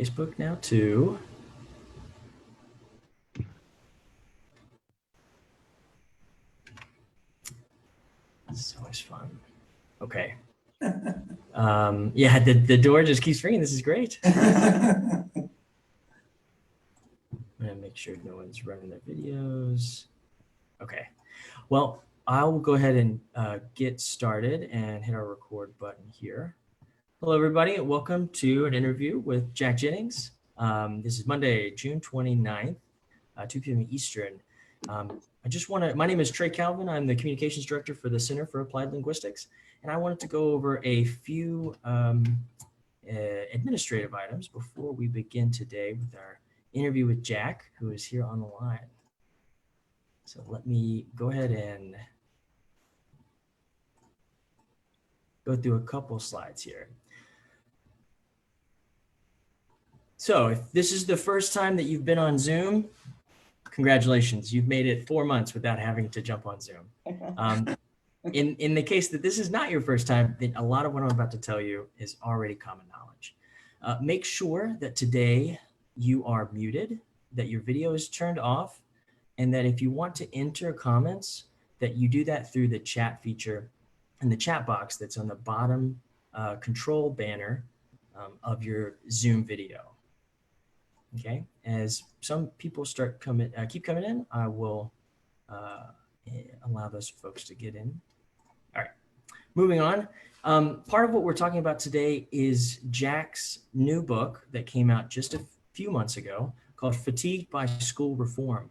Facebook now too. This is always fun. Okay. Yeah, the door just keeps ringing. This is great. I'm gonna make sure no one's running their videos. Okay. Well, I will go ahead and get started and hit our record button here. Hello, everybody, and welcome to an interview with Jack Jennings. This is Monday, June 29th, 2 p.m. Eastern. My name is Trey Calvin. I'm the Communications Director for the Center for Applied Linguistics, and I wanted to go over a few administrative items before we begin today with our interview with Jack, who is here on the line. So let me go ahead and go through a couple slides here. So if this is the first time that you've been on Zoom, congratulations, you've made it 4 months without having to jump on Zoom. In the case that this is not your first time, then a lot of what I'm about to tell you is already common knowledge. Make sure that today you are muted, that your video is turned off, and that if you want to enter comments, that you do that through the chat feature in the chat box that's on the bottom control banner of your Zoom video. Okay, as some people keep coming in, I will allow those folks to get in. All right, moving on. Part of what we're talking about today is Jack's new book that came out just a few months ago called Fatigued by School Reform,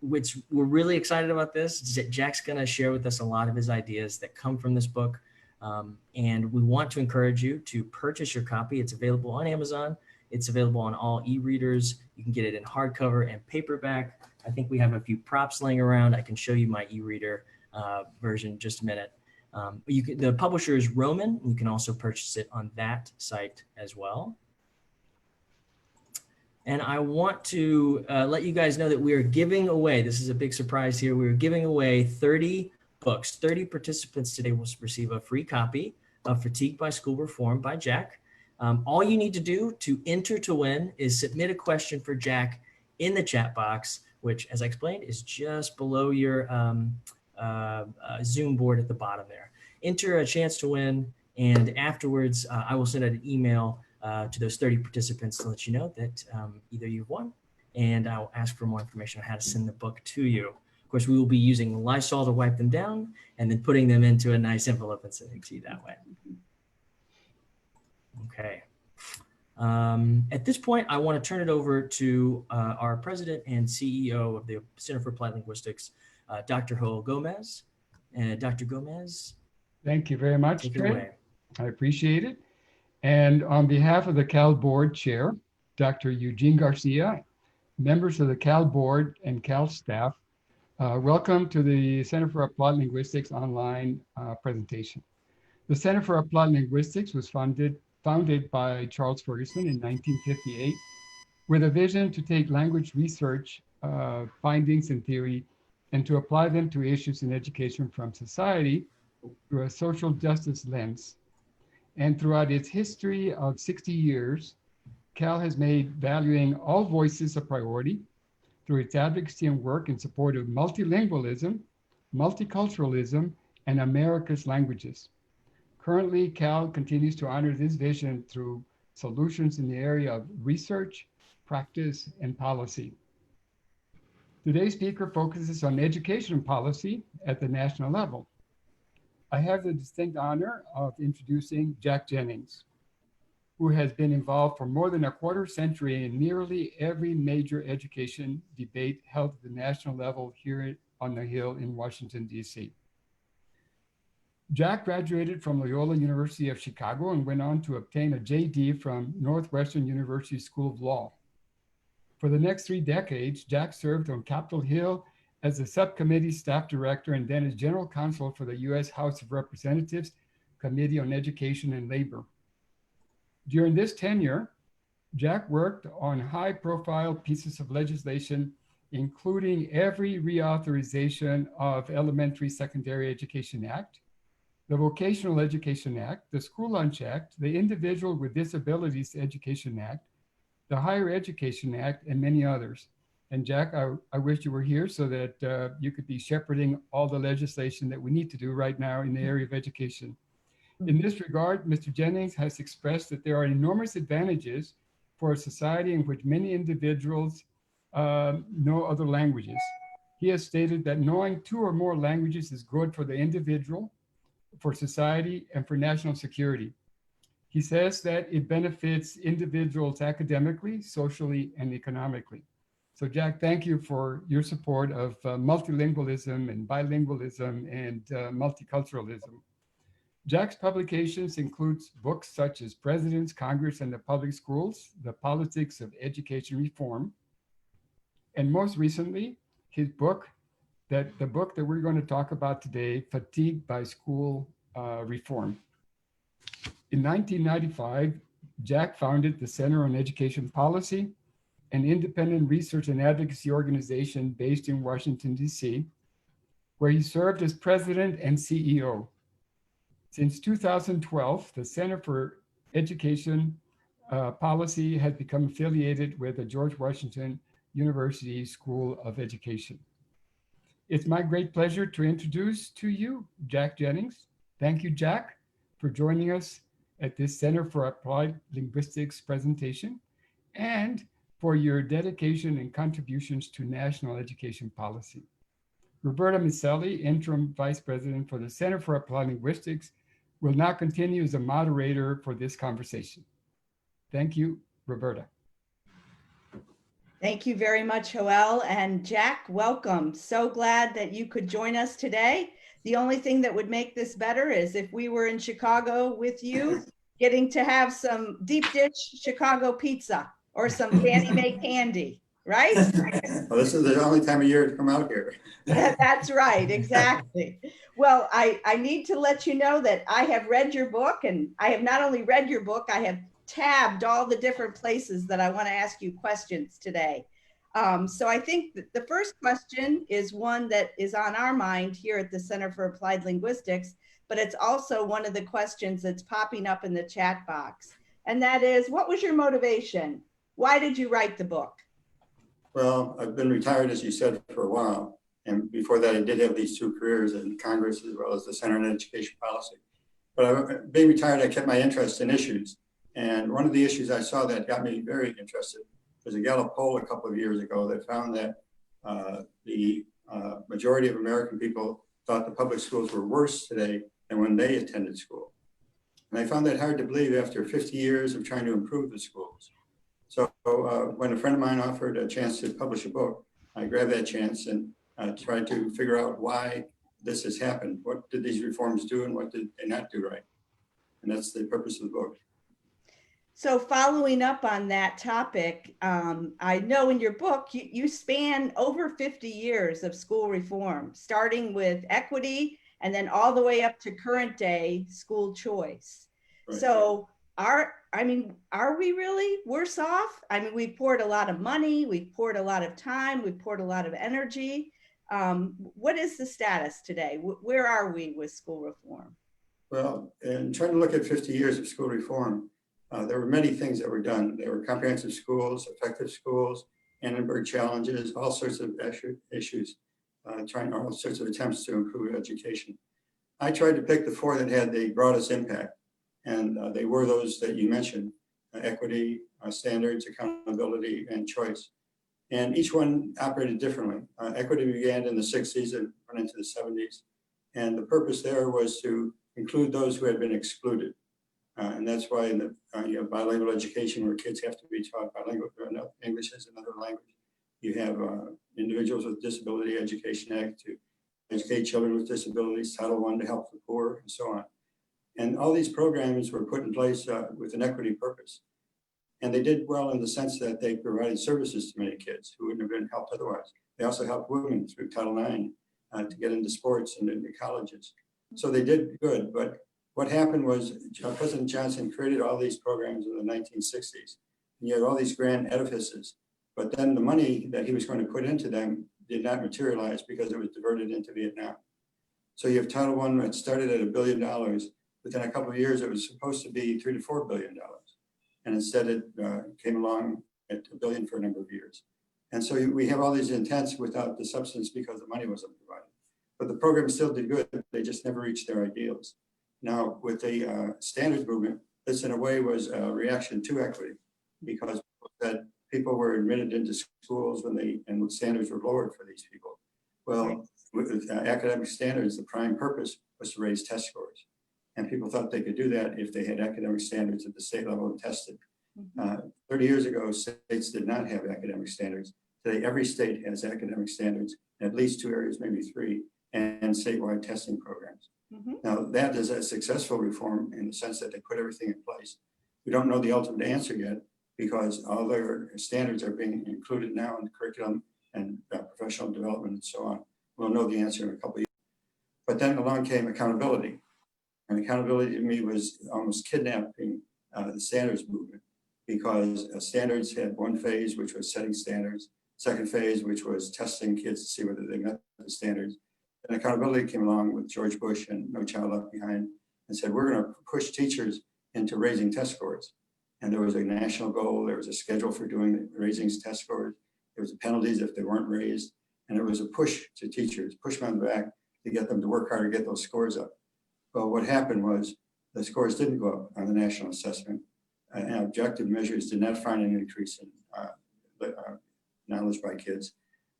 which we're really excited about this. Jack's going to share with us a lot of his ideas that come from this book. And we want to encourage you to purchase your copy. It's available on Amazon. It's available on all e-readers. You can get it in hardcover and paperback. I think we have a few props laying around. I can show you my e-reader version in just a minute. The publisher is Roman. You can also purchase it on that site as well. And I want to let you guys know that we are giving away, this is a big surprise here, we're giving away 30 books. 30 participants today will receive a free copy of Fatigued by School Reform by Jack. All you need to do to enter to win is submit a question for Jack in the chat box, which, as I explained, is just below your Zoom board at the bottom there. Enter a chance to win, and afterwards, I will send out an email to those 30 participants to let you know that either you've won, and I'll ask for more information on how to send the book to you. Of course, we will be using Lysol to wipe them down and then putting them into a nice envelope and sending to you that way. Okay. At this point, I want to turn it over to our president and CEO of the Center for Applied Linguistics, Dr. Joel Gomez. Dr. Gomez. Thank you very much, Take it Trey. away. I appreciate it. And on behalf of the Cal Board Chair, Dr. Eugene Garcia, members of the Cal Board and Cal staff, welcome to the Center for Applied Linguistics online presentation. The Center for Applied Linguistics was founded by Charles Ferguson in 1958 with a vision to take language research findings and theory and to apply them to issues in education from society through a social justice lens. And throughout its history of 60 years, Cal has made valuing all voices a priority through its advocacy and work in support of multilingualism, multiculturalism, and America's languages. Currently, Cal continues to honor this vision through solutions in the area of research, practice, and policy. Today's speaker focuses on education policy at the national level. I have the distinct honor of introducing Jack Jennings, who has been involved for more than a quarter century in nearly every major education debate held at the national level here on the Hill in Washington, D.C. Jack graduated from Loyola University of Chicago and went on to obtain a JD from Northwestern University School of Law. For the next 3 decades, Jack served on Capitol Hill as the subcommittee staff director and then as general counsel for the U.S. House of Representatives Committee on Education and Labor. During this tenure, Jack worked on high-profile pieces of legislation, including every reauthorization of Elementary Secondary Education Act, the Vocational Education Act, the School Lunch Act, the Individual with Disabilities Education Act, the Higher Education Act, and many others. And Jack, I wish you were here so that you could be shepherding all the legislation that we need to do right now in the area of education. In this regard, Mr. Jennings has expressed that there are enormous advantages for a society in which many individuals know other languages. He has stated that knowing 2 or more languages is good for the individual, for society, and for national security. He says that it benefits individuals academically, socially, and economically. So Jack, thank you for your support of multilingualism and bilingualism and multiculturalism. Jack's publications includes books such as Presidents, Congress, and the Public Schools, The Politics of Education Reform, and most recently, his book, the book that we're going to talk about today, Fatigued by School Reform. In 1995, Jack founded the Center on Education Policy, an independent research and advocacy organization based in Washington, D.C., where he served as president and CEO. Since 2012, the Center for Education Policy has become affiliated with the George Washington University School of Education. It's my great pleasure to introduce to you Jack Jennings. Thank you, Jack, for joining us at this Center for Applied Linguistics presentation and for your dedication and contributions to national education policy. Roberta Miceli, Interim Vice President for the Center for Applied Linguistics, will now continue as a moderator for this conversation. Thank you, Roberta. Thank you very much, Joel. And Jack, welcome. So glad that you could join us today. The only thing that would make this better is if we were in Chicago with you, getting to have some deep dish Chicago pizza or some Fannie Mae candy, right? Well, this is the only time of year to come out here. That's right, exactly. Well, I need to let you know that I have read your book, and I have not only read your book, I have tabbed all the different places that I want to ask you questions today. So I think that the first question is one that is on our mind here at the Center for Applied Linguistics, but it's also one of the questions that's popping up in the chat box. And that is, what was your motivation? Why did you write the book? Well, I've been retired, as you said, for a while. And before that, I did have these 2 careers in Congress as well as the Center on Education Policy. But being retired, I kept my interest in issues. And one of the issues I saw that got me very interested was a Gallup poll a couple of years ago that found that the majority of American people thought the public schools were worse today than when they attended school. And I found that hard to believe after 50 years of trying to improve the schools. So when a friend of mine offered a chance to publish a book, I grabbed that chance and tried to figure out why this has happened. What did these reforms do and what did they not do right? And that's the purpose of the book. So following up on that topic, I know in your book, you span over 50 years of school reform, starting with equity and then all the way up to current day school choice. Right. So are we really worse off? I mean, we poured a lot of money, we poured a lot of time, we poured a lot of energy. What is the status today? Where are we with school reform? Well, in trying to look at 50 years of school reform, there were many things that were done. There were comprehensive schools, effective schools, Annenberg challenges, all sorts of issues, trying all sorts of attempts to improve education. I tried to pick the 4 that had the broadest impact, and they were those that you mentioned: equity, standards, accountability, and choice. And each one operated differently. Equity began in the 60s and went into the 70s. And the purpose there was to include those who had been excluded. And that's why in the bilingual education, where kids have to be taught bilingual English as another language, you have Individuals with Disability Education Act to educate children with disabilities, Title I to help the poor, and so on. And all these programs were put in place with an equity purpose. And they did well in the sense that they provided services to many kids who wouldn't have been helped otherwise. They also helped women through Title IX to get into sports and into colleges. So they did good, but what happened was President Johnson created all these programs in the 1960s. And you had all these grand edifices, but then the money that he was going to put into them did not materialize because it was diverted into Vietnam. So you have Title I that started at $1 billion. Within a couple of years, it was supposed to be $3 to $4 billion. And instead it came along at $1 billion for a number of years. And so we have all these intents without the substance because the money wasn't provided. But the program still did good. They just never reached their ideals. Now with the standards movement, this in a way was a reaction to equity because that people were admitted into schools and standards were lowered for these people. Well, with academic standards, the prime purpose was to raise test scores. And people thought they could do that if they had academic standards at the state level and tested. 30 years ago, states did not have academic standards. Today, every state has academic standards in at least 2 areas, maybe 3, and statewide testing programs. Now, that is a successful reform in the sense that they put everything in place. We don't know the ultimate answer yet because all their standards are being included now in the curriculum and professional development and so on. We'll know the answer in a couple of years. But then along came accountability. And accountability to me was almost kidnapping the standards movement because standards had one phase, which was setting standards, second phase, which was testing kids to see whether they met the standards. And accountability came along with George Bush and No Child Left Behind and said, we're going to push teachers into raising test scores. And there was a national goal. There was a schedule for raising test scores. There was penalties if they weren't raised. And it was a push to teachers, push them on the back to get them to work hard to get those scores up. Well, what happened was the scores didn't go up on the national assessment and objective measures did not find an increase in knowledge by kids.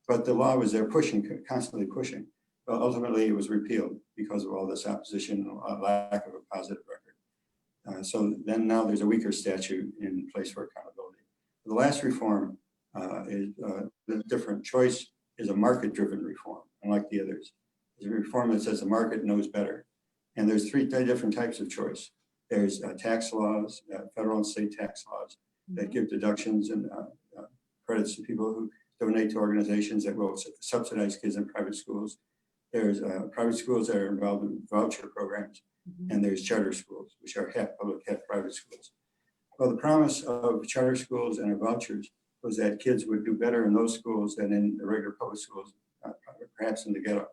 But the law was there pushing, constantly pushing. Well, ultimately it was repealed because of all this opposition and lack of a positive record. So then now there's a weaker statute in place for accountability. The last reform is the different choice is a market-driven reform, unlike the others. It's a reform that says the market knows better. And there's 3 different types of choice. There's tax laws, federal and state tax laws that give deductions and credits to people who donate to organizations that will subsidize kids in private schools. There's private schools that are involved in voucher programs, and there's charter schools, which are half public, half private schools. Well, the promise of charter schools and vouchers was that kids would do better in those schools than in the regular public schools, perhaps in the ghetto.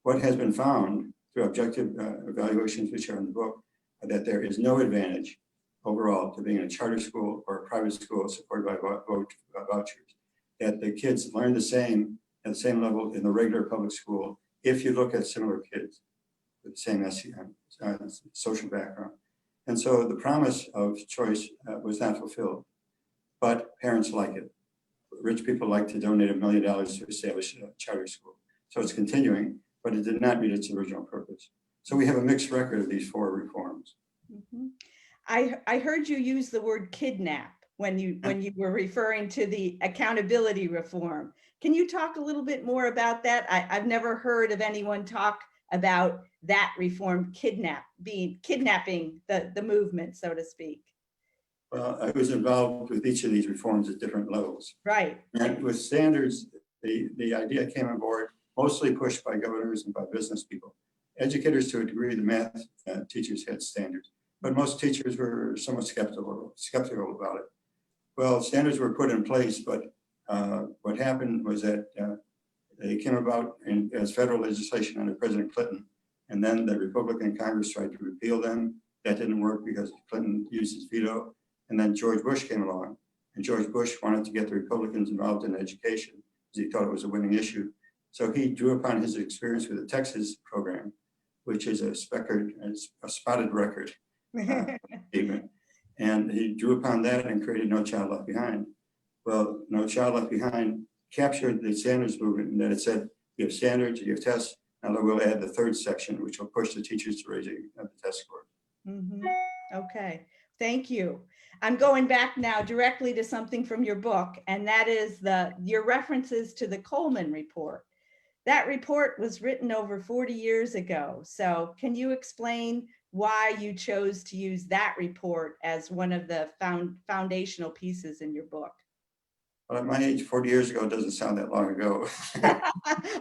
What has been found through objective evaluations, which are in the book, that there is no advantage overall to being in a charter school or a private school supported by vouchers. That the kids learn the same at the same level in the regular public school if you look at similar kids with the same social background. And so the promise of choice was not fulfilled, but parents like it. Rich people like to donate $1 million to establish a charter school. So it's continuing, but it did not meet its original purpose. So we have a mixed record of these 4 reforms. I heard you use the word kidnap when you were referring to the accountability reform. Can you talk a little bit more about that? I've never heard of anyone talk about that reform kidnapping the movement, so to speak. Well, I was involved with each of these reforms at different levels. Right. And with standards, the idea came on board mostly pushed by governors and by business people. Educators, to a degree, the math teachers had standards, but most teachers were somewhat skeptical about it. Well, standards were put in place, but what happened was that they came about as federal legislation under President Clinton, and then the Republican Congress tried to repeal them. That didn't work because Clinton used his veto, and then George Bush came along, and George Bush wanted to get the Republicans involved in education because he thought it was a winning issue. So he drew upon his experience with the Texas program, which is a spotted record statement. And he drew upon that and created No Child Left Behind. Well, No Child Left Behind captured the standards movement in that it said, you have standards, you have tests, now we'll add the 3rd section, which will push the teachers to raising the test score. Okay, thank you. I'm going back now directly to something from your book, and that is your references to the Coleman report. That report was written over 40 years ago. So can you explain why you chose to use that report as one of the foundational pieces in your book? Well, at my age, 40 years ago doesn't sound that long ago.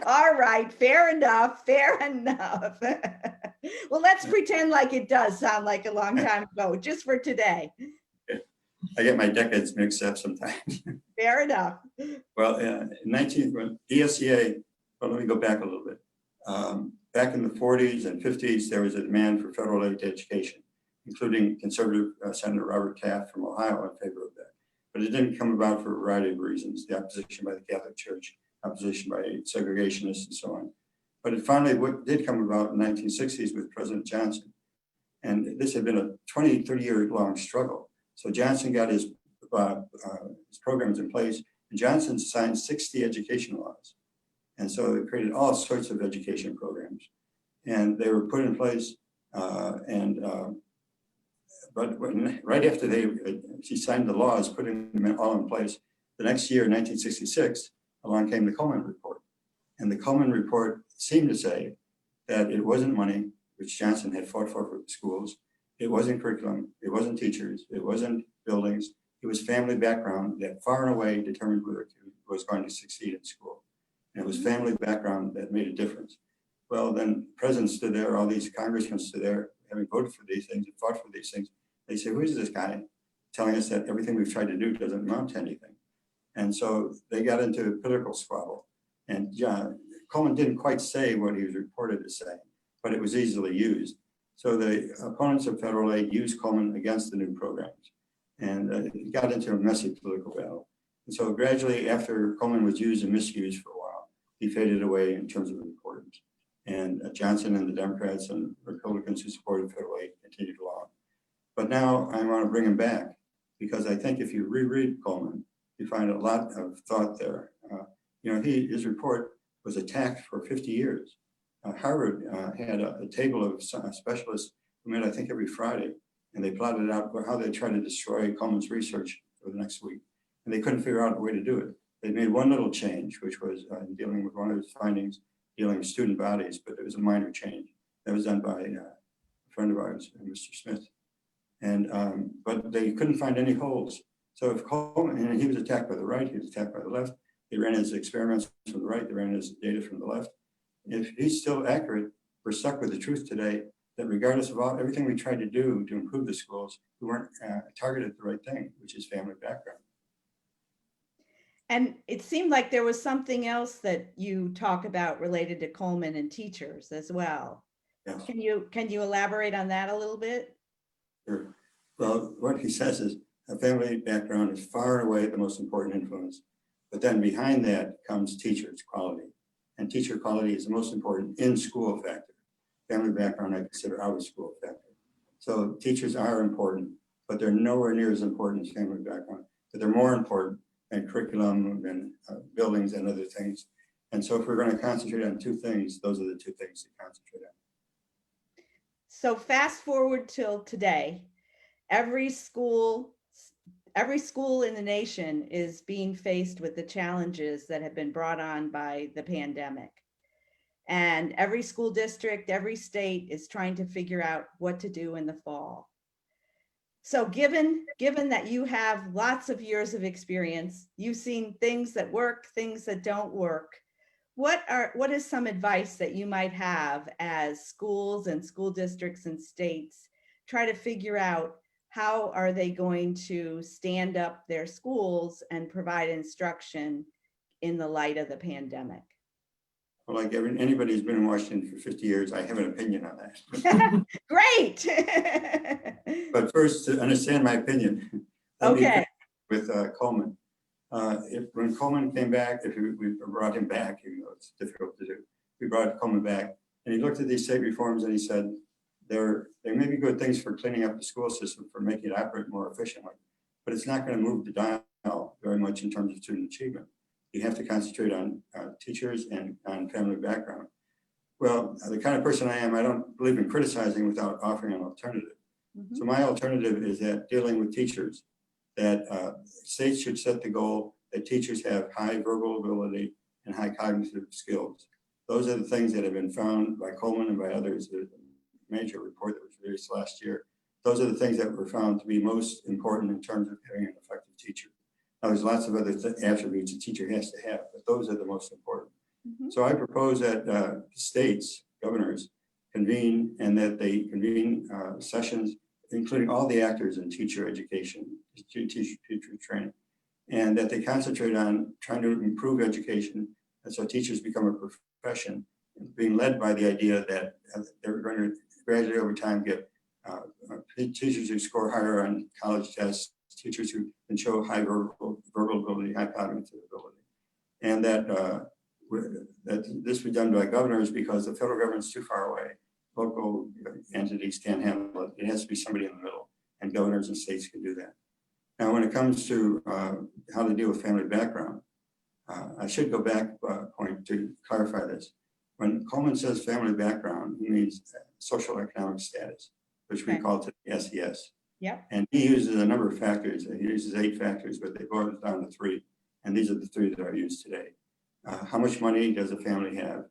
All right, fair enough, fair enough. Well, let's pretend like it does sound like a long time ago, just for today. I get my decades mixed up sometimes. Fair enough. Well, ESEA, well, let me go back a little bit. back in the 40s and 50s, there was a demand for federal aid to education, including conservative Senator Robert Taft from Ohio in favor of that. But it didn't come about for a variety of reasons, the opposition by the Catholic Church, opposition by segregationists and so on. But it finally did come about in the 1960s with President Johnson. And this had been a 20, 30-year long struggle. So Johnson got his programs in place, and Johnson signed 60 education laws. And so it created all sorts of education programs. And they were put in place, but right after he signed the laws, putting them all in place, the next year, 1966, along came the Coleman Report. And the Coleman Report seemed to say that it wasn't money, which Johnson had fought for the schools. It wasn't curriculum. It wasn't teachers. It wasn't buildings. It was family background that far and away determined whether it was going to succeed in school. And it was family background that made a difference. Well, then presidents stood there, all these congressmen stood there, having voted for these things and fought for these things. They say, who is this guy telling us that everything we've tried to do doesn't amount to anything? And so they got into a political squabble. And Coleman didn't quite say what he was reported to say, but it was easily used. So the opponents of federal aid used Coleman against the new programs. And it got into a messy political battle. And so gradually, after Coleman was used and misused for a while, he faded away in terms of importance. And Johnson and the Democrats and Republicans who supported federal aid continued along. But now I want to bring him back, because I think if you reread Coleman, you find a lot of thought there. His report was attacked for 50 years. Harvard had a table of specialists who met, I think, every Friday, and they plotted out how they tried to destroy Coleman's research for the next week. And they couldn't figure out a way to do it. They made one little change, which was in dealing with one of his findings, dealing with student bodies, but it was a minor change. That was done by a friend of ours, Mr. Smith. And but they couldn't find any holes. So if Coleman, and he was attacked by the right, he was attacked by the left. They ran his experiments from the right, they ran his data from the left. If he's still accurate, we're stuck with the truth today that regardless of everything we tried to do to improve the schools, we weren't targeted the right thing, which is family background. And it seemed like there was something else that you talk about related to Coleman and teachers as well. Yes. Can you elaborate on that a little bit? Sure. Well, what he says is a family background is far and away the most important influence. But then behind that comes teachers' quality. And teacher quality is the most important in-school factor. Family background, I consider out of school factor. So teachers are important, but they're nowhere near as important as family background. But they're more important than curriculum and buildings and other things. And so if we're going to concentrate on two things, those are the two things to concentrate on. So fast forward till today, every school in the nation is being faced with the challenges that have been brought on by the pandemic. And every school district, every state is trying to figure out what to do in the fall. So given that you have lots of years of experience, you've seen things that work, things that don't work. What is some advice that you might have as schools and school districts and states try to figure out how are they going to stand up their schools and provide instruction in the light of the pandemic? Well, like anybody who's been in Washington for 50 years, I have an opinion on that. Great. But first, to understand my opinion, Okay. With Coleman. When Coleman came back, if we brought him back, even though it's difficult to do, we brought Coleman back, and he looked at these state reforms and he said, there may be good things for cleaning up the school system, for making it operate more efficiently, but it's not going to move the dial very much in terms of student achievement. You have to concentrate on teachers and on family background. Well, the kind of person I am, I don't believe in criticizing without offering an alternative. Mm-hmm. So my alternative is that dealing with teachers, that states should set the goal that teachers have high verbal ability and high cognitive skills. Those are the things that have been found by Coleman and by others. There's a major report that was released last year. Those are the things that were found to be most important in terms of having an effective teacher. Now, there's lots of other attributes a teacher has to have, but those are the most important. Mm-hmm. So I propose that states, governors, convene, and that they convene sessions, including all the actors in teacher education, teacher training, and that they concentrate on trying to improve education, and so teachers become a profession being led by the idea that they were going to gradually over time get teachers who score higher on college tests, teachers who can show high verbal ability, high cognitive ability. And that this be done by governors because the federal government's too far away. Local entities can't handle it. It has to be somebody in the middle, and governors and states can do that. Now, when it comes to how to deal with family background, I should go back a point to clarify this. When Coleman says family background, he means social economic status, which we call today SES. Yep. And he uses a number of factors. He uses 8 factors, but they boil it down to 3. And these are the 3 that are used today. How much money does a family have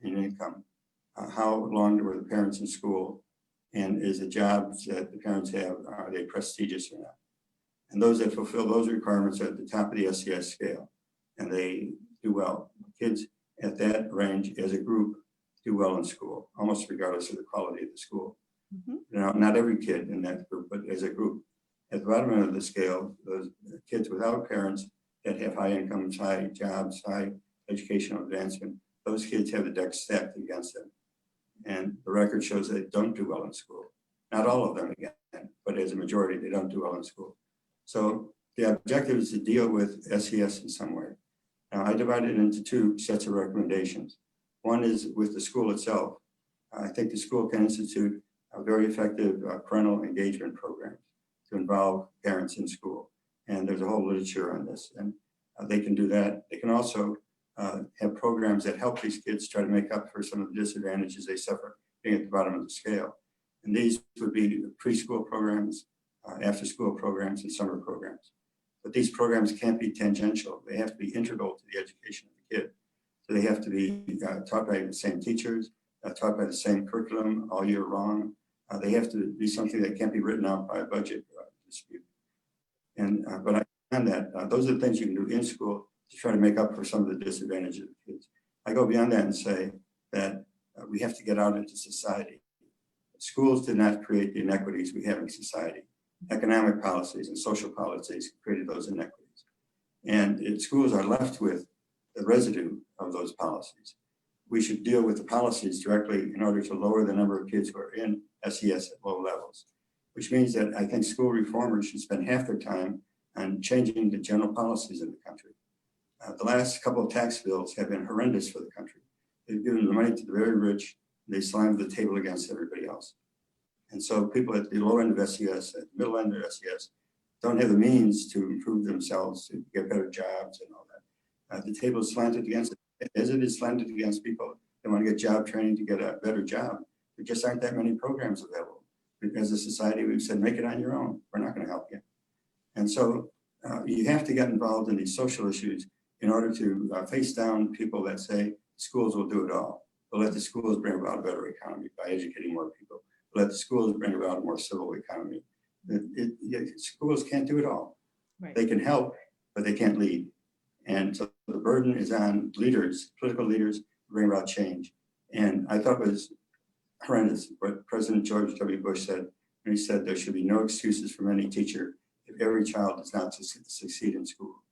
in income? How long were the parents in school? And is the jobs that the parents have, are they prestigious or not? And those that fulfill those requirements are at the top of the SES scale, and they do well. Kids at that range as a group do well in school, almost regardless of the quality of the school. Mm-hmm. Now, not every kid in that group, but as a group. At the bottom end of the scale, those kids without parents that have high incomes, high jobs, high educational advancement, those kids have the deck stacked against them. And the record shows they don't do well in school. Not all of them, again, but as a majority, they don't do well in school. So the objective is to deal with SES in some way. Now, I divided it into 2 sets of recommendations. One is with the school itself. I think the school can institute a very effective parental engagement program to involve parents in school. And there's a whole literature on this, and they can do that. They can also have programs that help these kids try to make up for some of the disadvantages they suffer being at the bottom of the scale. And these would be preschool programs, after school programs, and summer programs. But these programs can't be tangential. They have to be integral to the education of the kid. So they have to be taught by the same teachers, taught by the same curriculum all year long. They have to be something that can't be written out by a budget dispute. And but beyond that, those are the things you can do in school to try to make up for some of the disadvantages of the kids. I go beyond that and say that we have to get out into society. Schools did not create the inequities we have in society. Economic policies and social policies created those inequities. And schools are left with the residue of those policies. We should deal with the policies directly in order to lower the number of kids who are in SES at low levels, which means that I think school reformers should spend half their time on changing the general policies in the country. The last couple of tax bills have been horrendous for the country. They've given the money to the very rich, and they slammed the table against everybody else. And so people at the low end of SES, at the middle end of SES, don't have the means to improve themselves, to get better jobs and all that. The table is slanted against it, as it is slanted against people that want to get job training to get a better job. There just aren't that many programs available. Because as a society, we've said, make it on your own. We're not going to help you. And so you have to get involved in these social issues in order to face down people that say schools will do it all. We'll let the schools bring about a better economy by educating more people. We'll let the schools bring about a more civil economy. Schools can't do it all. Right. They can help, but they can't lead. And so the burden is on leaders, political leaders, to bring about change. And I thought it was horrendous what President George W. Bush said when he said there should be no excuses from any teacher if every child does not succeed in school.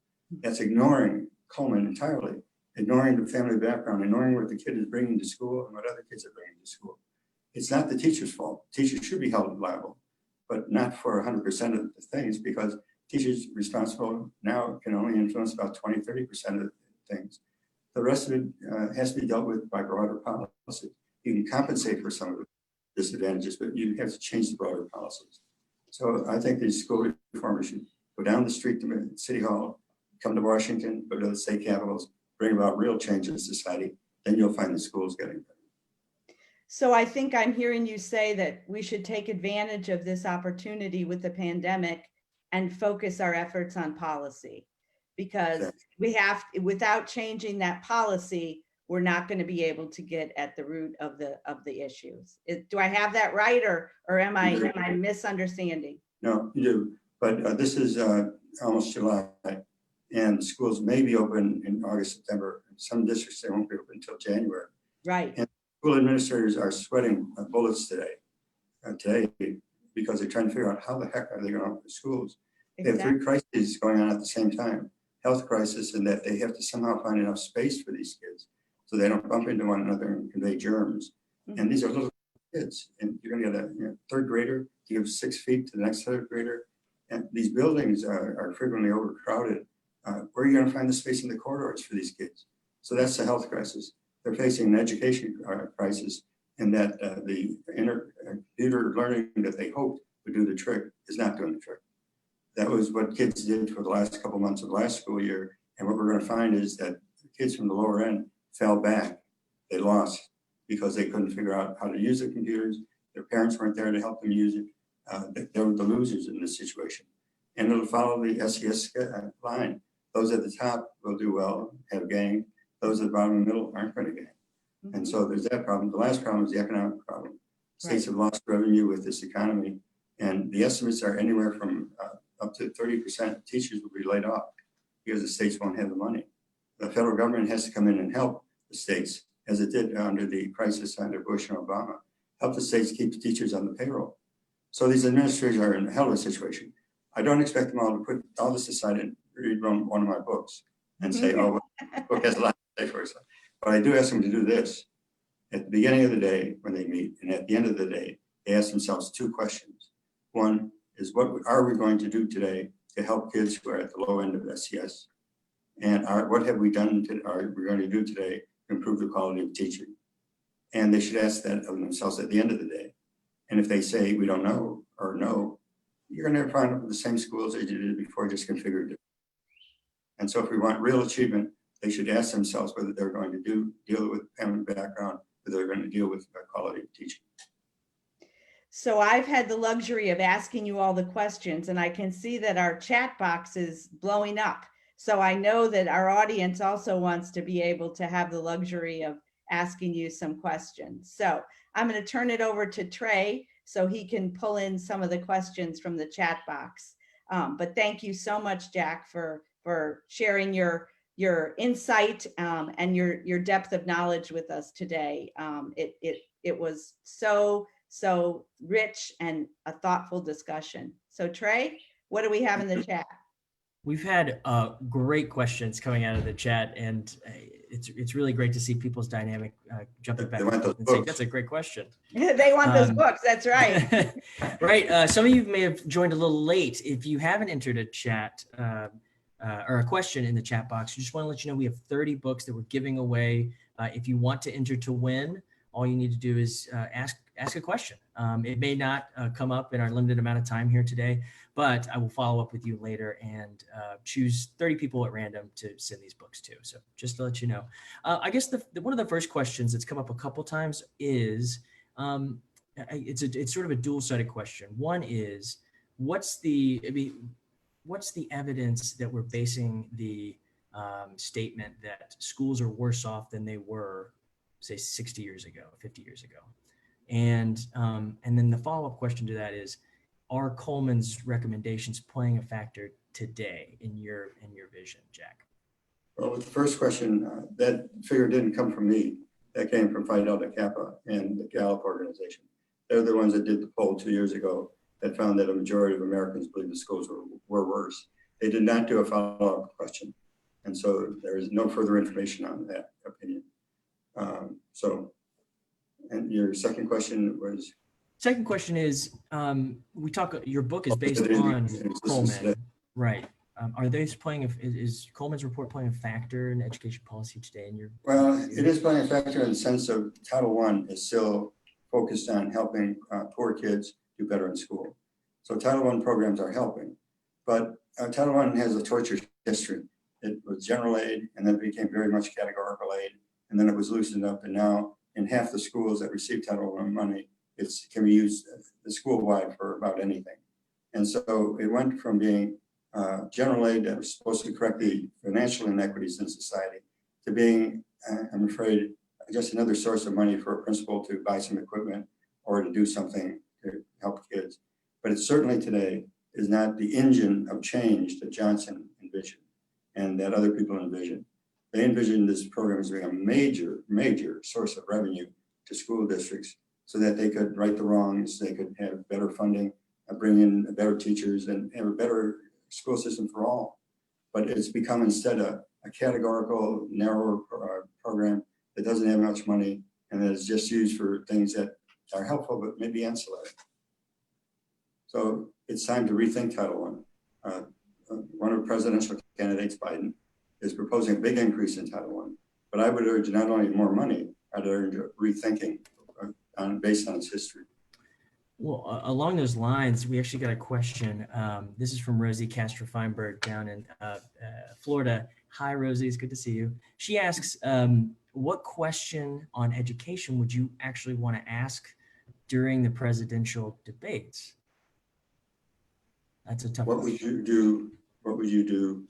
That's ignoring Coleman entirely, ignoring the family background, ignoring what the kid is bringing to school and what other kids are bringing to school. It's not the teacher's fault. Teachers should be held liable, but not for 100% of the things, because teachers responsible now can only influence about 20, 30% of the things. The rest of it has to be dealt with by broader policy. You can compensate for some of the disadvantages, but you have to change the broader policies. So I think these school reformers should go down the street to City Hall, come to Washington, go to the state capitals, bring about real change in society. Then you'll find the schools getting better. So I think I'm hearing you say that we should take advantage of this opportunity with the pandemic and focus our efforts on policy, because we have, without changing that policy, we're not going to be able to get at the root of the issues. Do I have that right, or am I misunderstanding? No, you do. But this is almost July, and schools may be open in August, September. In some districts, they won't be open until January. Right. And school administrators are sweating bullets today because they're trying to figure out how the heck are they going to open schools. They have 3 crises going on at the same time. Health crisis, in that they have to somehow find enough space for these kids. so they don't bump into one another and convey germs. And these are little kids, and you're going to get a third grader to give 6 feet to the next third grader. And these buildings are frequently overcrowded. Where are you going to find the space in the corridors for these kids? So that's the health crisis. They're facing an education crisis, and that the computer learning that they hoped would do the trick is not doing the trick. That was what kids did for the last couple months of last school year. And what we're going to find is that the kids from the lower end fell back. They lost because they couldn't figure out how to use the computers. Their parents weren't there to help them use it. They were the losers in this situation. And it'll follow the SES line. Those at the top will do well, have gain. Those at the bottom and middle aren't going to gain. And so there's that problem. The last problem is the economic problem. States have lost revenue with this economy. And the estimates are anywhere from up to 30% of teachers will be laid off because the states won't have the money. The federal government has to come in and help the states, as it did under the crisis under Bush and Obama, help the states keep the teachers on the payroll. So these administrators are in a hell of a situation. I don't expect them all to put all this aside and read one of my books and say, oh, well, the book has a lot to say for us. But I do ask them to do this. At the beginning of the day when they meet, and at the end of the day, they ask themselves 2 questions. One is, what are we going to do today to help kids who are at the low end of SES? And what have we done are we going to do today to improve the quality of teaching? And they should ask that of themselves at the end of the day. And if they say, we don't know, or no, you're going to find up the same schools as you did before, just configured it. And so if we want real achievement, they should ask themselves whether they're going to deal with family background, whether they're going to deal with quality of teaching. So I've had the luxury of asking you all the questions, and I can see that our chat box is blowing up. So I know that our audience also wants to be able to have the luxury of asking you some questions. So I'm going to turn it over to Trey so he can pull in some of the questions from the chat box. But thank you so much, Jack, for sharing your insight and your depth of knowledge with us today. It was so rich and a thoughtful discussion. So Trey, what do we have in the chat? We've had great questions coming out of the chat, and it's really great to see people's dynamic jumping back and saying, that's a great question. They want those books, that's right. Right, some of you may have joined a little late. If you haven't entered a chat or a question in the chat box, we just want to let you know we have 30 books that we're giving away. If you want to enter to win, all you need to do is ask a question. It may not come up in our limited amount of time here today, but I will follow up with you later and choose 30 people at random to send these books to. So just to let you know, I guess one of the first questions that's come up a couple times is, it's sort of a dual-sided question. One is, what's the evidence that we're basing the statement that schools are worse off than they were, say, 60 years ago, 50 years ago? And then the follow-up question to that is, are Coleman's recommendations playing a factor today in your vision, Jack? Well, with the first question, that figure didn't come from me. That came from Phi Delta Kappa and the Gallup organization. They're the ones that did the poll 2 years ago that found that a majority of Americans believe the schools were worse. They did not do a follow-up question. And so there is no further information on that opinion. And your second question was? Second question is, your book is based on Coleman, right? Is Coleman's report playing a factor in education policy today in your? Well, it is playing a factor in the sense of Title I is still focused on helping poor kids do better in school. So Title I programs are helping, but Title I has a tortured history. It was general aid, and then it became very much categorical aid, and then it was loosened up, and now in half the schools that receive Title I money, it can be used school-wide for about anything. And so it went from being general aid that was supposed to correct the financial inequities in society to being, I'm afraid, just another source of money for a principal to buy some equipment or to do something to help kids. But it certainly today is not the engine of change that Johnson envisioned and that other people envisioned. They envisioned this program as being a major source of revenue to school districts so that they could right the wrongs, they could have better funding, bring in better teachers, and have a better school system for all. But it's become instead a categorical, narrower program that doesn't have much money and that is just used for things that are helpful but maybe ancillary. So it's time to rethink Title I. One of the presidential candidates, Biden, is proposing a big increase in Title I. But I would urge not only more money, I'd urge rethinking based on its history. Well, along those lines, we actually got a question. This is from Rosie Castro-Feinberg down in Florida. Hi, Rosie. It's good to see you. She asks, what question on education would you actually want to ask during the presidential debates? That's a tough What question. What would you do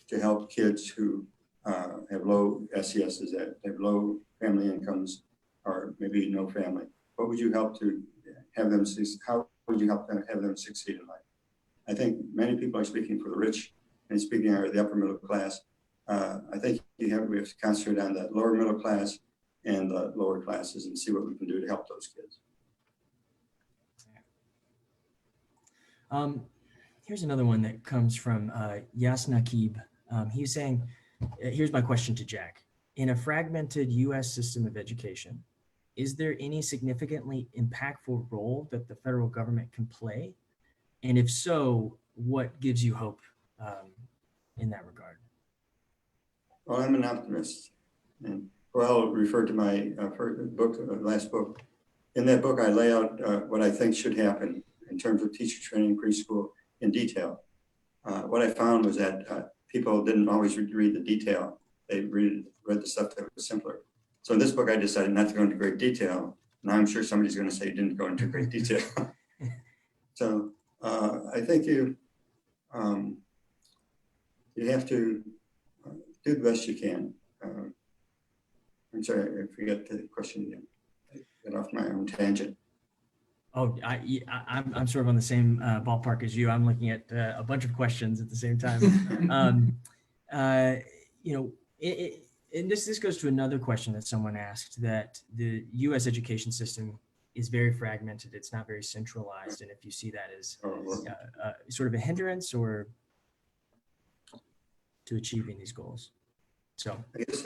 to help kids who have low SESs, that have low family incomes, or maybe no family? What would you help to have them? How would you help them have them succeed in life? I think many people are speaking for the rich and speaking for the upper middle class. I think we have to concentrate on the lower middle class and the lower classes and see what we can do to help those kids. Here's another one that comes from Yasnakib. He's saying, here's my question to Jack. In a fragmented US system of education, is there any significantly impactful role that the federal government can play? And if so, what gives you hope in that regard? Well, I'm an optimist. And I'll refer to my last book. In that book, I lay out what I think should happen in terms of teacher training preschool in detail. What I found was that people didn't always read the detail. They read the stuff that was simpler. So in this book, I decided not to go into great detail. Now I'm sure somebody's going to say you didn't go into great detail. So I think you have to do the best you can. I'm sorry, I forget the question again. I got off my own tangent. Oh, I'm sort of on the same ballpark as you. I'm looking at a bunch of questions at the same time. And this goes to another question that someone asked, that the U.S. education system is very fragmented. It's not very centralized. And if you see that as sort of a hindrance or to achieving these goals. So I guess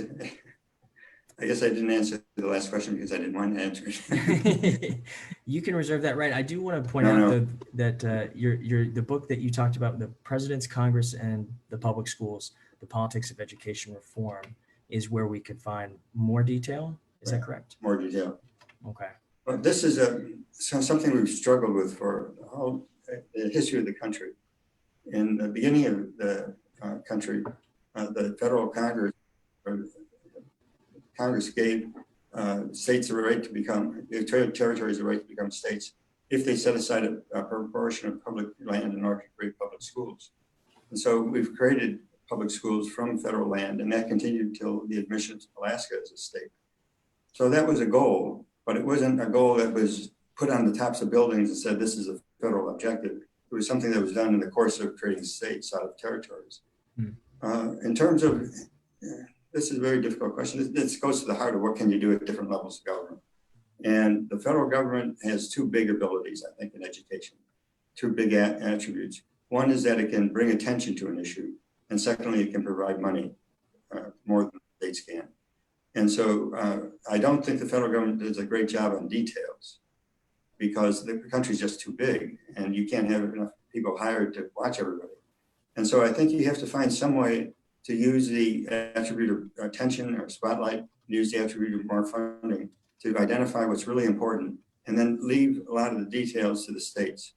I didn't answer the last question because I didn't want to answer it. You can reserve that right. I do want to point out that the book that you talked about, The President's Congress and the Public Schools, The Politics of Education Reform, is where we could find more detail. Is that correct? More detail. Okay. But this is something we've struggled with for the history of the country. In the beginning of the country, the federal Congress gave states the right to become, territories the right to become states if they set aside a proportion of public land in order to create public schools. And so we've created public schools from federal land, and that continued until the admission of Alaska as a state. So that was a goal, but it wasn't a goal that was put on the tops of buildings and said this is a federal objective. It was something that was done in the course of creating states out of territories. In terms of, this is a very difficult question. This goes to the heart of what can you do at different levels of government. And the federal government has two big abilities, I think, in education, two big attributes. One is that it can bring attention to an issue. And secondly, it can provide money more than the states can. And so I don't think the federal government does a great job on details because the country's just too big and you can't have enough people hired to watch everybody. And so I think you have to find some way to use the attribute of attention or spotlight, use the attribute of more funding to identify what's really important and then leave a lot of the details to the states.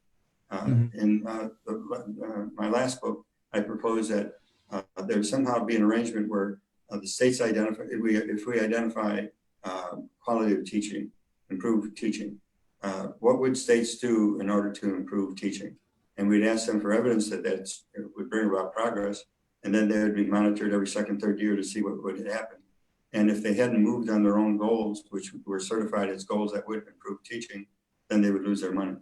In my last book, I proposed that there somehow be an arrangement where the states identify, if we identify quality of teaching, improve teaching, what would states do in order to improve teaching? And we'd ask them for evidence that it would bring about progress. And then they would be monitored every second, third year to see what would happen. And if they hadn't moved on their own goals, which were certified as goals that would improve teaching, then they would lose their money.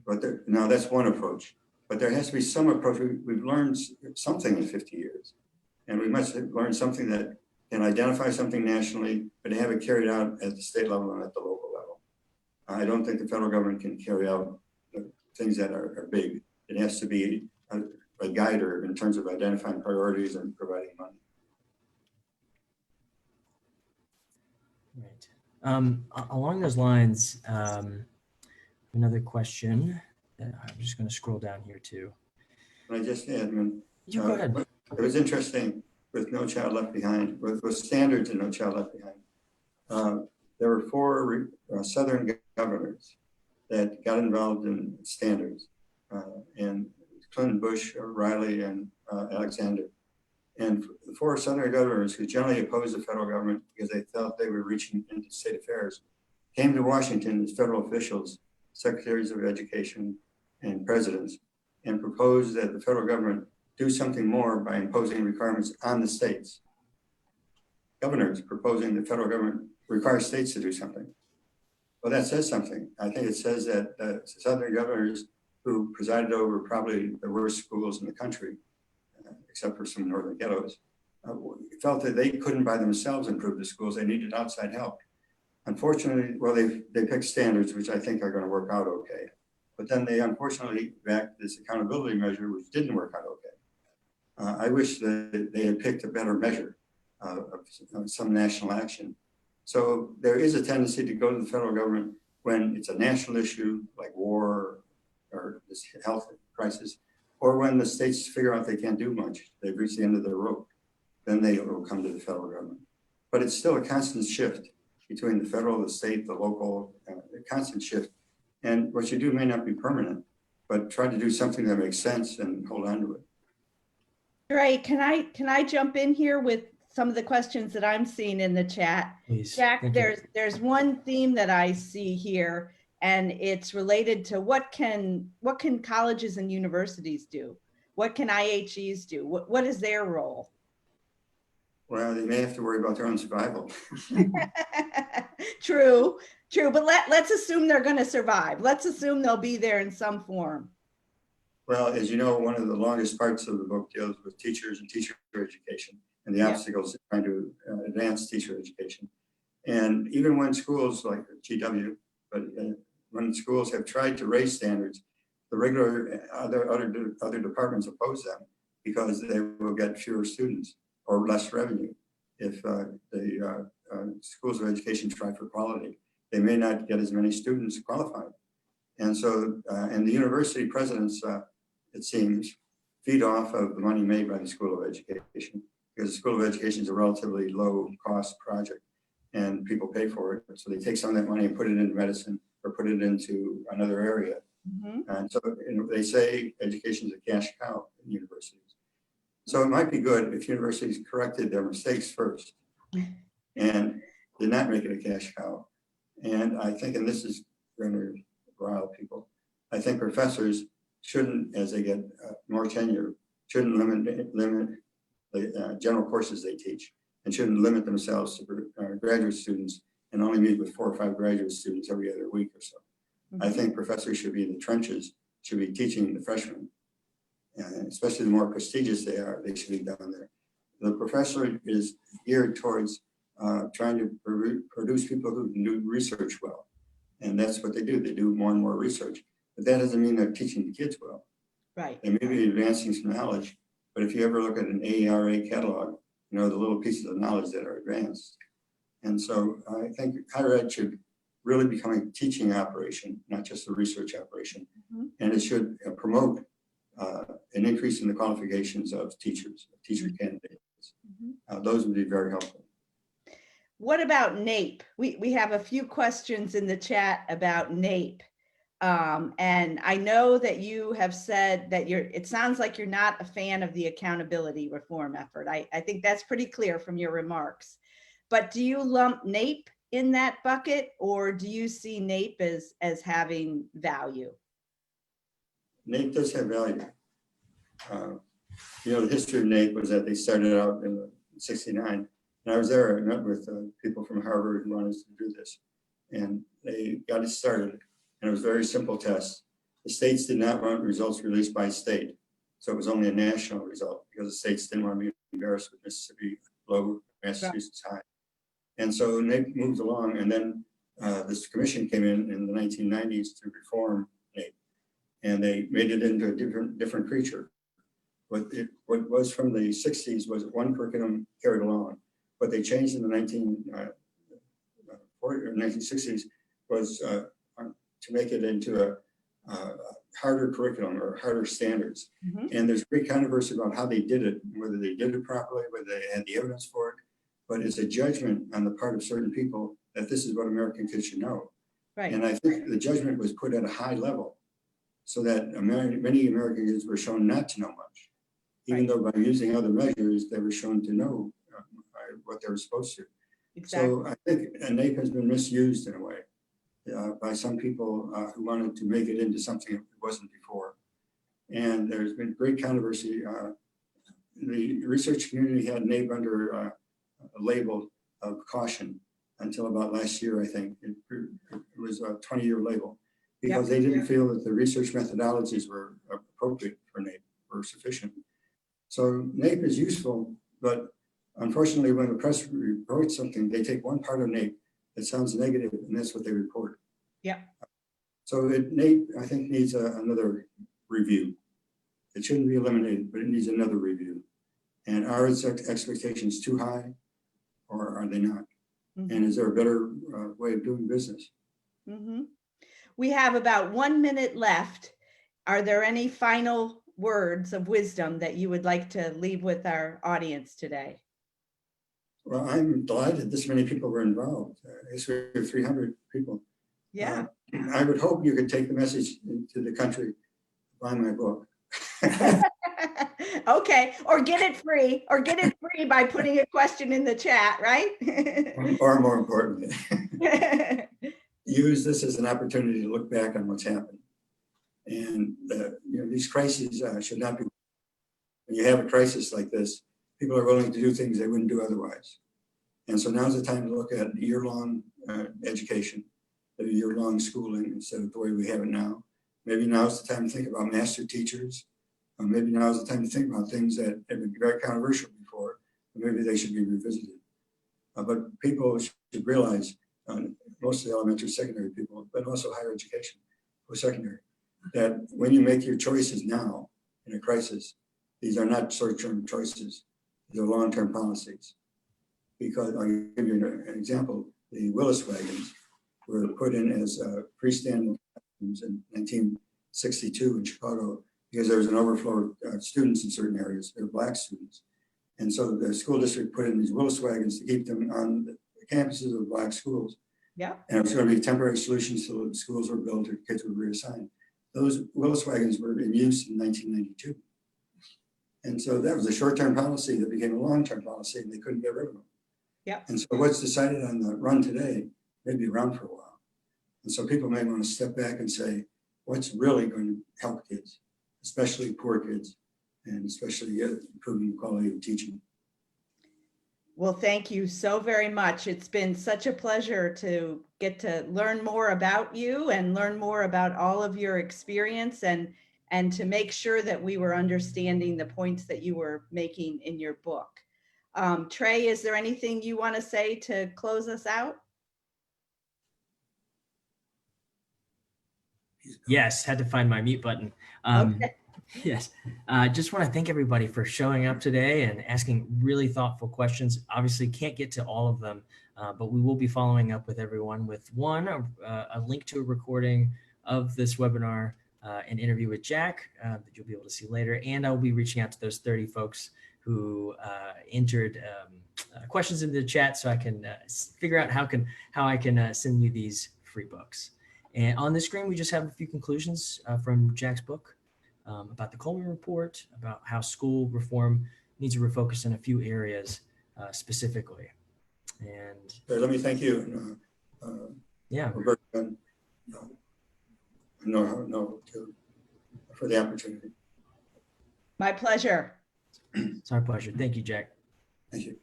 But now that's one approach. But there has to be some approach. We've learned something in 50 years. And we must learn something that can identify something nationally, but have it carried out at the state level and at the local level. I don't think the federal government can carry out things that are big. It has to be a guider in terms of identifying priorities and providing money. Right. Along those lines, another question. I'm just going to scroll down here too. Can I just add, when, You go ahead. it was interesting with No Child Left Behind, with standards in No Child Left Behind. There were four Southern governors that got involved in standards, and Clinton, Bush, Riley, and Alexander. And the four Southern governors who generally opposed the federal government because they felt they were reaching into state affairs came to Washington as federal officials, secretaries of education, and presidents, and proposed that the federal government do something more by imposing requirements on the states. Governors proposing the federal government require states to do something. Well, that says something. I think it says that Southern governors who presided over probably the worst schools in the country, except for some northern ghettos, felt that they couldn't by themselves improve the schools. They needed outside help. Unfortunately, well, they picked standards, which I think are going to work out okay. But then they unfortunately backed this accountability measure, which didn't work out okay. I wish that they had picked a better measure of some national action. So there is a tendency to go to the federal government when it's a national issue like war or this health crisis, or when the states figure out they can't do much, they've reached the end of their rope, then they will come to the federal government. But it's still a constant shift between the federal, the state, the local, a constant shift. And what you do may not be permanent, but try to do something that makes sense and hold on to it. Great. Can I jump in here with some of the questions that I'm seeing in the chat? Please. Jack, Thank you. there's one theme that I see here, and it's related to what can colleges and universities do? What can IHEs do? What is their role? Well, they may have to worry about their own survival. True. But let's assume they're going to survive. Let's assume they'll be there in some form. Well, as you know, one of the longest parts of the book deals with teachers and teacher education and the obstacles in trying to advance teacher education. And even when schools like GW, but when schools have tried to raise standards, the regular other departments oppose them because they will get fewer students or less revenue. If the schools of education try for quality, they may not get as many students qualified. And so, and the university presidents, it seems, feed off of the money made by the School of Education, because the School of Education is a relatively low cost project and people pay for it. So they take some of that money and put it into medicine or put it into another area. Mm-hmm. And so they say education is a cash cow in universities. So it might be good if universities corrected their mistakes first and did not make it a cash cow. And I think, and this is going to rile people, I think professors shouldn't, as they get more tenure, shouldn't limit the general courses they teach, and shouldn't limit themselves to graduate students and only meet with 4 or 5 graduate students every other week or so. Mm-hmm. I think professors should be in the trenches, should be teaching the freshmen. And especially the more prestigious they are, they should be down there. The professor is geared towards trying to produce people who can do research well. And that's what they do. They do more and more research. But that doesn't mean they're teaching the kids well. Right. They may be advancing some knowledge, but if you ever look at an AERA catalog, you know, the little pieces of knowledge that are advanced. And so I think higher ed should really become a teaching operation, not just a research operation. Mm-hmm. And it should promote an increase in the qualifications of teachers, teacher candidates. Mm-hmm. Those would be very helpful. What about NAEP? We have a few questions in the chat about NAEP. And I know that you have said that it sounds like you're not a fan of the accountability reform effort. I think that's pretty clear from your remarks. But do you lump NAEP in that bucket, or do you see NAEP as having value? NAEP does have value. You know, the history of NAEP was that they started out in '69. And I was there, I met with people from Harvard who wanted to do this. And they got it started. And it was a very simple test. The states did not want results released by state. So it was only a national result because the states didn't want to be embarrassed with Mississippi low, Massachusetts high. And so NAEP moved along. And then this commission came in the 1990s to reform NAEP. And they made it into a different creature. What was from the 60s was one curriculum carried along. What they changed in the 1960s was to make it into a harder curriculum or harder standards. And there's great controversy about how they did it, whether they did it properly, whether they had the evidence for it. But it's a judgment on the part of certain people that this is what American kids should know. Right. And I think the judgment was put at a high level so that many American kids were shown not to know much, even though by using other measures, they were shown to know what they were supposed to. Exactly. So I think NAEP has been misused in a way by some people who wanted to make it into something it wasn't before. And there's been great controversy. The research community had NAEP under a label of caution until about last year, I think. It was a 20-year label because they didn't feel that the research methodologies were appropriate for NAEP or sufficient. So NAEP is useful, but unfortunately, when the press reports something, they take one part of NAEP that sounds negative, and that's what they report. Yeah. So NAEP, I think, needs another review. It shouldn't be eliminated, but it needs another review. And are its expectations too high, or are they not? And is there a better way of doing business? We have about 1 minute left. Are there any final words of wisdom that you would like to leave with our audience today? Well, I'm delighted this many people were involved. It's 300 people. Yeah. I would hope you could take the message to the country, buy my book. Okay, or get it free by putting a question in the chat, right? Or more importantly, use this as an opportunity to look back on what's happened. And these crises should not be. When you have a crisis like this, people are willing to do things they wouldn't do otherwise. And so now's the time to look at year-long education, year-long schooling instead of the way we have it now. Maybe now's the time to think about master teachers. Maybe now's the time to think about things that have been very controversial before. Maybe they should be revisited. But people should realize, mostly elementary, secondary people, but also higher education, post-secondary, that when you make your choices now in a crisis, these are not short-term choices. These are long-term policies. Because I'll give you an example. The Willis wagons were put in as freestanding classrooms in 1962 in Chicago because there was an overflow of students in certain areas. They were Black students. And so the school district put in these Willis wagons to keep them on the campuses of Black schools. Yeah. And it was going to be temporary solutions till the schools were built or kids were reassigned. Those Willis wagons were in use in 1992. And so that was a short-term policy that became a long-term policy, and they couldn't get rid of them. Yeah. And so what's decided on the run today may be around for a while. And so people may want to step back and say, what's really going to help kids, especially poor kids, and especially improving the quality of teaching. Well, thank you so very much. It's been such a pleasure to get to learn more about you and learn more about all of your experience and to make sure that we were understanding the points that you were making in your book. Trey, is there anything you want to say to close us out? Yes, had to find my mute button. Okay. Yes, just want to thank everybody for showing up today and asking really thoughtful questions. Obviously can't get to all of them, but we will be following up with everyone with a link to a recording of this webinar, an interview with Jack that you'll be able to see later. And I'll be reaching out to those 30 folks who entered questions into the chat so I can figure out how I can send you these free books. And on the screen, we just have a few conclusions from Jack's book about the Coleman Report, about how school reform needs to refocus in a few areas specifically. And let me thank you. Yeah, Roberta, for the opportunity. My pleasure. It's our pleasure. Thank you, Jack. Thank you.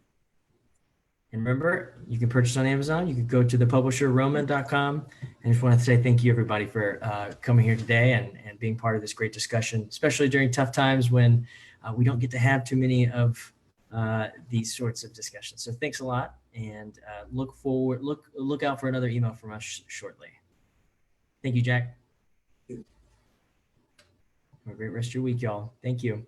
And remember, you can purchase on Amazon. You can go to thepublisherroman.com. And I just want to say thank you, everybody, for coming here today and being part of this great discussion, especially during tough times when we don't get to have too many of these sorts of discussions. So thanks a lot, and look out for another email from us shortly. Thank you, Jack. Have a great rest of your week, y'all. Thank you.